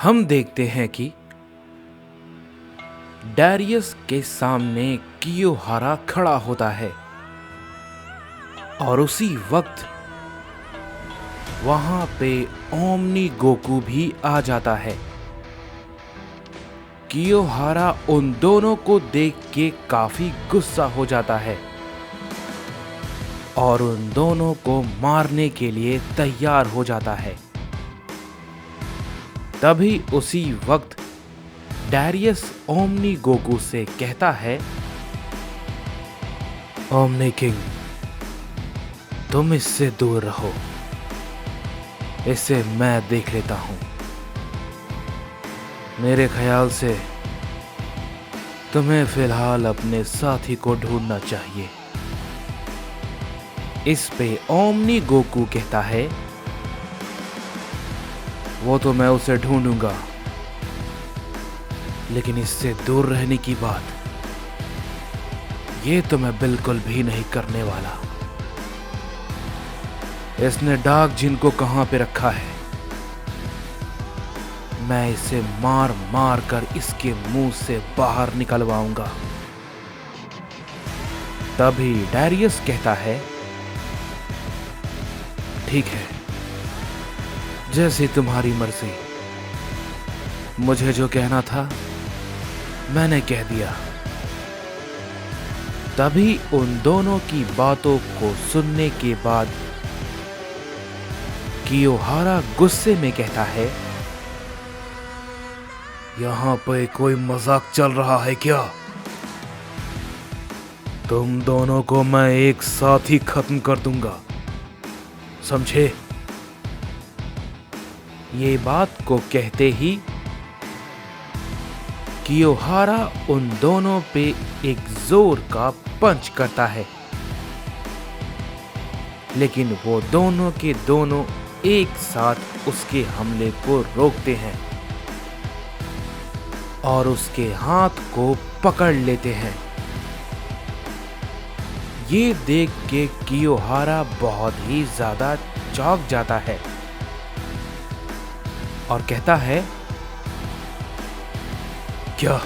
हम देखते हैं कि डैरियस के सामने कियोहारा खड़ा होता है और उसी वक्त वहां पे ओमनी गोकू भी आ जाता है। कियोहारा उन दोनों को देख के काफी गुस्सा हो जाता है और उन दोनों को मारने के लिए तैयार हो जाता है। तभी उसी वक्त डैरियस ओमनी गोकू से कहता है, ओमनी किंग, तुम इससे दूर रहो, इसे मैं देख लेता हूं। मेरे ख्याल से तुम्हें फिलहाल अपने साथी को ढूंढना चाहिए। इस पे ओमनी गोकू कहता है, वो तो मैं उसे ढूंढूंगा, लेकिन इससे दूर रहने की बात ये तो मैं बिल्कुल भी नहीं करने वाला। इसने डार्क जिन को कहां पे रखा है, मैं इसे मार मार कर इसके मुंह से बाहर निकलवाऊंगा। तभी डैरियस कहता है, ठीक है, जैसी तुम्हारी मर्जी। मुझे जो कहना था मैंने कह दिया। तभी उन दोनों की बातों को सुनने के बाद कियोहारा गुस्से में कहता है, यहां पे कोई मजाक चल रहा है क्या? तुम दोनों को मैं एक साथ ही खत्म कर दूंगा, समझे? ये बात को कहते ही कियोहारा उन दोनों पे एक जोर का पंच करता है, लेकिन वो दोनों के दोनों एक साथ उसके हमले को रोकते हैं और उसके हाथ को पकड़ लेते हैं। ये देख के कियोहारा बहुत ही ज्यादा चौंक जाता है और कहता है, क्या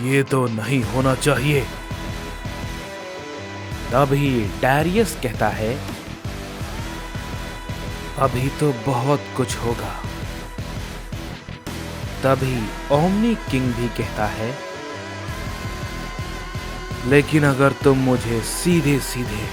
ये तो नहीं होना चाहिए। तभी डैरियस कहता है, अभी तो बहुत कुछ होगा। तभी ओमनी किंग भी कहता है, लेकिन अगर तुम मुझे सीधे सीधे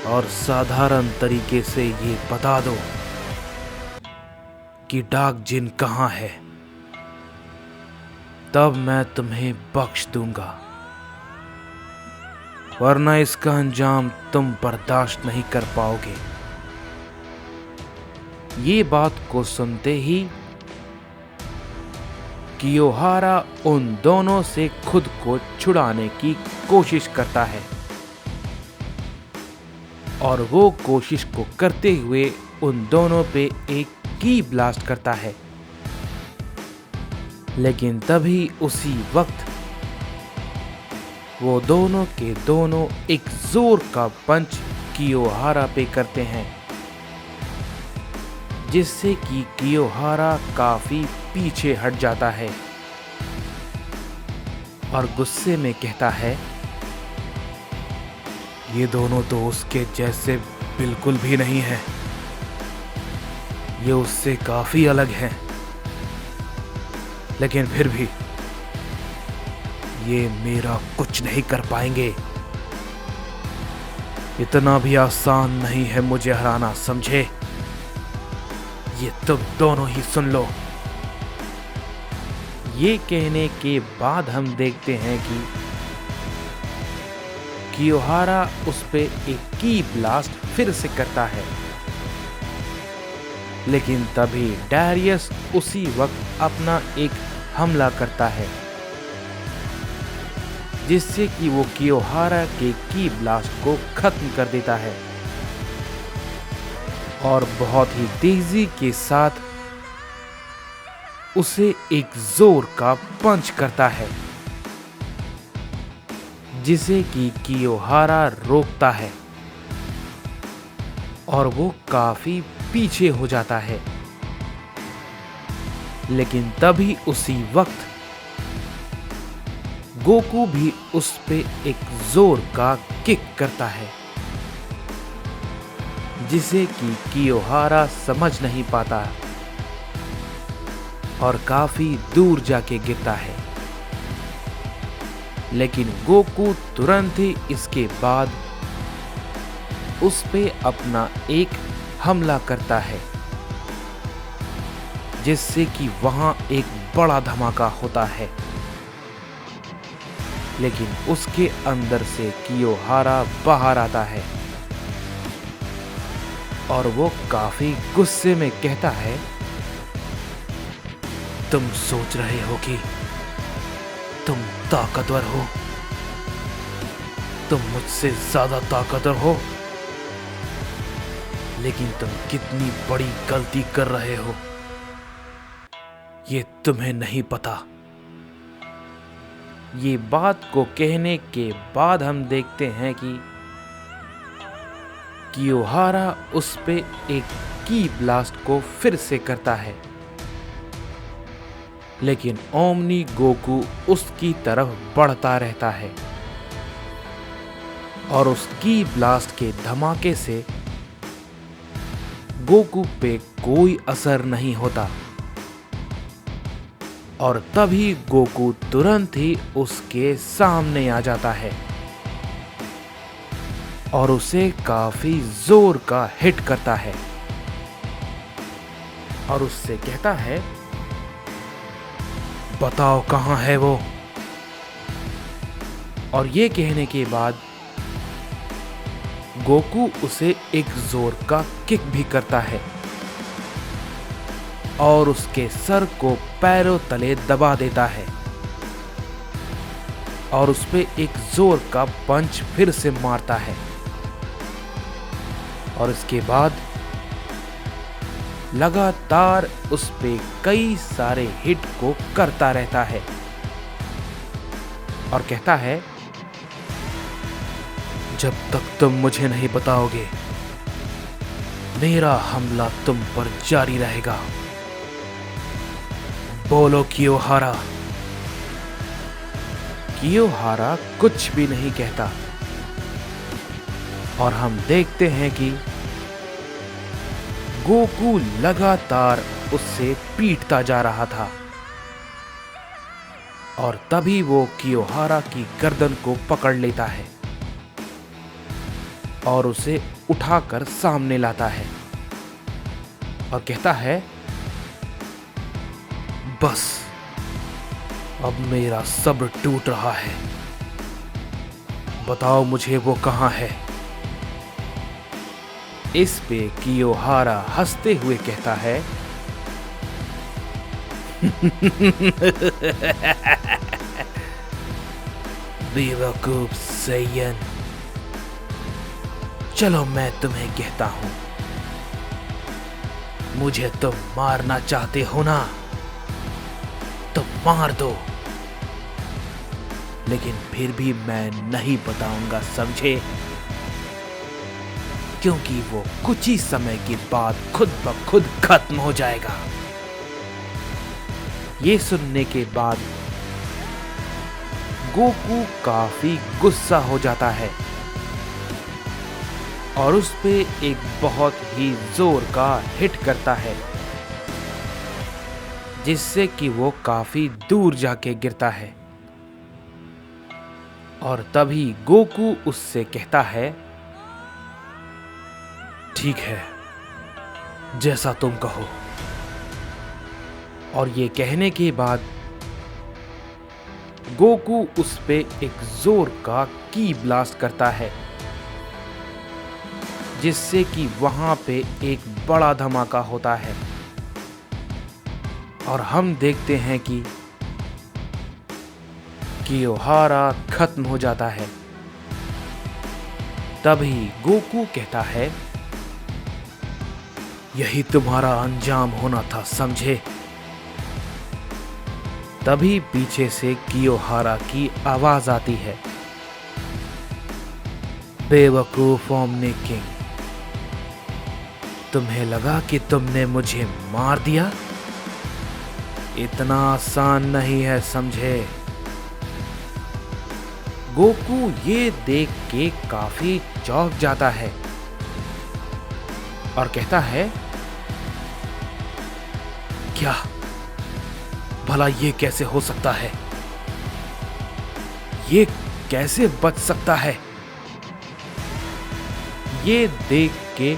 और साधारण तरीके से ये बता दो कि डार्क जिन कहां है, तब मैं तुम्हें बख्श दूंगा, वरना इसका अंजाम तुम बर्दाश्त नहीं कर पाओगे। ये बात को सुनते ही कियोहारा उन दोनों से खुद को छुड़ाने की कोशिश करता है और वो कोशिश को करते हुए उन दोनों पे एक की ब्लास्ट करता है। लेकिन तभी उसी वक्त वो दोनों के दोनों एक जोर का पंच कियोहारा पे करते हैं, जिससे कि कियोहारा काफी पीछे हट जाता है और गुस्से में कहता है, ये दोनों तो उसके जैसे बिल्कुल भी नहीं है, ये उससे काफी अलग हैं, लेकिन फिर भी ये मेरा कुछ नहीं कर पाएंगे। इतना भी आसान नहीं है मुझे हराना, समझे? ये तुम दोनों ही सुन लो। ये कहने के बाद हम देखते हैं कि कियोहारा उस पे एक की ब्लास्ट फिर से करता है, लेकिन तभी डैरियस उसी वक्त अपना एक हमला करता है, जिससे कि वो कियोहारा के की ब्लास्ट को खत्म कर देता है और बहुत ही तेजी के साथ उसे एक जोर का पंच करता है, जिसे कि कियोहारा रोकता है और वो काफी पीछे हो जाता है। लेकिन तभी उसी वक्त गोकू भी उस पे एक जोर का किक करता है, जिसे कि कियोहारा समझ नहीं पाता और काफी दूर जाके गिरता है। लेकिन गोकू तुरंत ही इसके बाद उस पे अपना एक हमला करता है, जिससे कि वहां एक बड़ा धमाका होता है। लेकिन उसके अंदर से कियोहारा बाहर आता है और वो काफी गुस्से में कहता है, तुम सोच रहे हो कि तुम ताकतवर हो, तुम मुझसे ज्यादा ताकतवर हो, लेकिन तुम कितनी बड़ी गलती कर रहे हो ये तुम्हें नहीं पता। ये बात को कहने के बाद हम देखते हैं कि कियोहारा उस पे एक की ब्लास्ट को फिर से करता है, लेकिन ओमनी गोकू उसकी तरफ बढ़ता रहता है और उस की ब्लास्ट के धमाके से गोकू पे कोई असर नहीं होता। और तभी गोकू तुरंत ही उसके सामने आ जाता है और उसे काफी जोर का हिट करता है और उससे कहता है, बताओ कहां है वो। और ये कहने के बाद गोकू उसे एक जोर का किक भी करता है और उसके सर को पैरों तले दबा देता है और उस पे एक जोर का पंच फिर से मारता है और इसके बाद लगातार उस पे कई सारे हिट को करता रहता है और कहता है, जब तक तुम मुझे नहीं बताओगे मेरा हमला तुम पर जारी रहेगा। बोलो कियोहारा। कियोहारा कुछ भी नहीं कहता और हम देखते हैं कि गोकू लगातार उससे पीटता जा रहा था और तभी वो कियोहारा की गर्दन को पकड़ लेता है और उसे उठाकर सामने लाता है और कहता है, बस अब मेरा सब्र टूट रहा है, बताओ मुझे वो कहां है। इस पे कियोहारा हंसते हुए कहता है, बेवकूफ सैयन, चलो मैं तुम्हें कहता हूं, मुझे तुम मारना चाहते हो ना, तो मार दो, लेकिन फिर भी मैं नहीं बताऊंगा, समझे, क्योंकि वो कुछ ही समय के बाद खुद ब खुद खत्म हो जाएगा। ये सुनने के बाद गोकू काफी गुस्सा हो जाता है और उस पे एक बहुत ही जोर का हिट करता है, जिससे कि वो काफी दूर जाके गिरता है और तभी गोकू उससे कहता है, ठीक है, जैसा तुम कहो। और ये कहने के बाद गोकू उस पे एक जोर का की ब्लास्ट करता है, जिससे कि वहां पे एक बड़ा धमाका होता है और हम देखते हैं कि कियोहारा खत्म हो जाता है। तभी गोकू कहता है, यही तुम्हारा अंजाम होना था, समझे। तभी पीछे से कियोहारा की आवाज आती है, बेवकूफ ओमनी किंग, तुम्हें लगा कि तुमने मुझे मार दिया, इतना आसान नहीं है, समझे। गोकू ये देख के काफी चौंक जाता है और कहता है, क्या भला ये कैसे हो सकता है? ये कैसे बच सकता है? ये देख के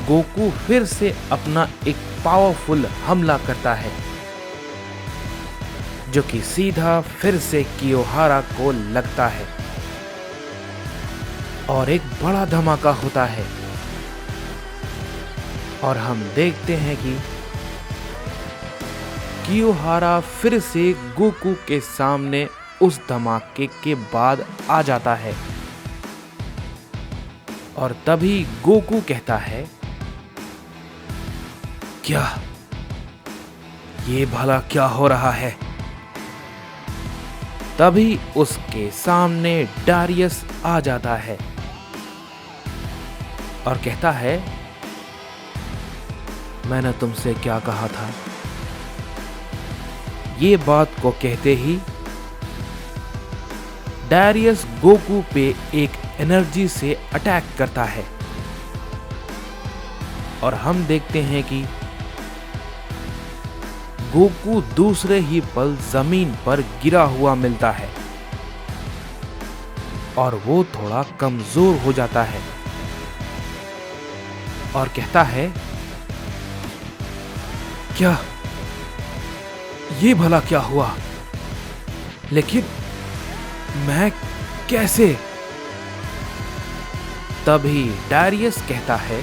गोकू फिर से अपना एक पावरफुल हमला करता है, जो कि सीधा फिर से कियोहारा को लगता है और एक बड़ा धमाका होता है। और हम देखते हैं कि कियोहारा फिर से गोकू के सामने उस धमाके के बाद आ जाता है। और तभी गोकू कहता है, क्या ये भला क्या हो रहा है? तभी उसके सामने डारियस आ जाता है और कहता है, मैंने तुमसे क्या कहा था? ये बात को कहते ही डारियस गोकू पे एक एनर्जी से अटैक करता है और हम देखते हैं कि गोकू दूसरे ही पल जमीन पर गिरा हुआ मिलता है और वो थोड़ा कमजोर हो जाता है और कहता है, क्या ये भला क्या हुआ? लेकिन मैं कैसे? तभी डारियस कहता है,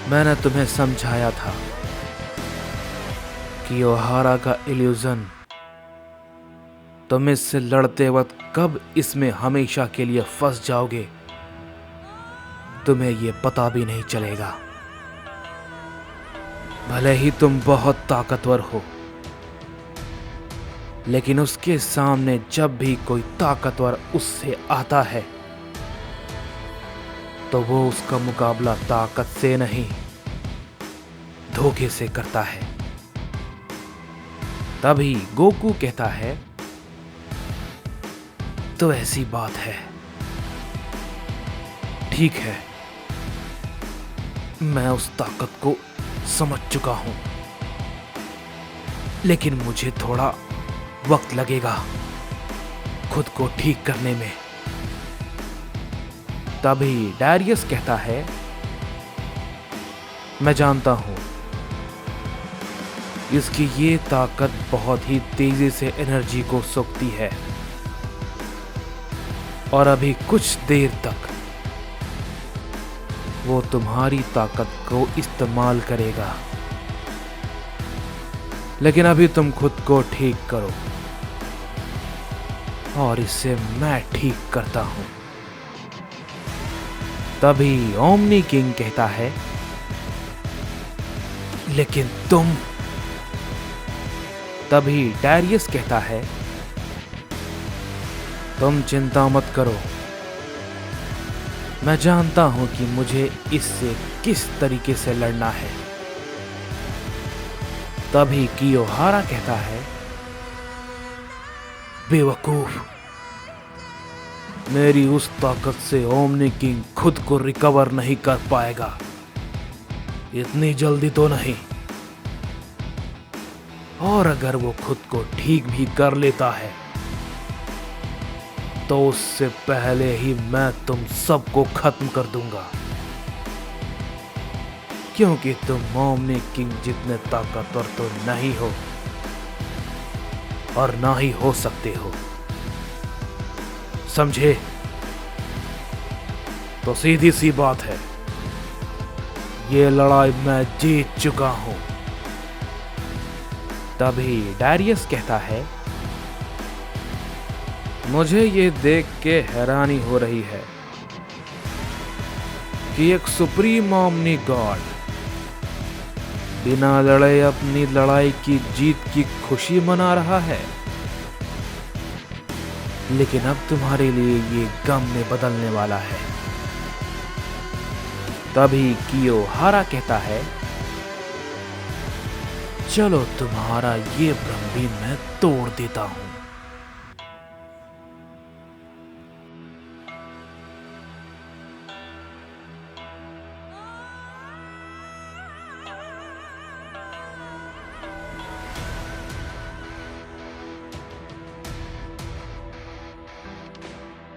मैंने तुम्हें समझाया था कि ओहारा का इल्यूजन, तुम इससे लड़ते वक्त कब इसमें हमेशा के लिए फंस जाओगे, तुम्हें यह पता भी नहीं चलेगा। भले ही तुम बहुत ताकतवर हो, लेकिन उसके सामने जब भी कोई ताकतवर उससे आता है तो वो उसका मुकाबला ताकत से नहीं, धोखे से करता है। तभी गोकू कहता है, तो ऐसी बात है, ठीक है, मैं उस ताकत को समझ चुका हूं, लेकिन मुझे थोड़ा वक्त लगेगा खुद को ठीक करने में। तभी डारियस कहता है, मैं जानता हूं, इसकी ये ताकत बहुत ही तेजी से एनर्जी को सोखती है और अभी कुछ देर तक वो तुम्हारी ताकत को इस्तेमाल करेगा, लेकिन अभी तुम खुद को ठीक करो और इसे मैं ठीक करता हूं। तभी ओमनी किंग कहता है, लेकिन तुम। तभी डारियस कहता है, तुम चिंता मत करो, मैं जानता हूं कि मुझे इससे किस तरीके से लड़ना है। तभी कियोहारा कहता है, बेवकूफ, मेरी उस ताकत से ओमनी किंग खुद को रिकवर नहीं कर पाएगा, इतनी जल्दी तो नहीं। और अगर वो खुद को ठीक भी कर लेता है तो उससे पहले ही मैं तुम सबको खत्म कर दूंगा, क्योंकि तुम ओमनी किंग जितने ताकतवर तो नहीं हो और ना ही हो सकते हो, समझे? तो सीधी सी बात है, ये लड़ाई मैं जीत चुका हूं। तभी डारियस कहता है, मुझे ये देख के हैरानी हो रही है कि एक सुप्रीम ओमनी गॉड बिना लड़े अपनी लड़ाई की जीत की खुशी मना रहा है, लेकिन अब तुम्हारे लिए ये गम में बदलने वाला है। तभी कियोहारा कहता है, चलो तुम्हारा ये भ्रम भी मैं तोड़ देता हूँ।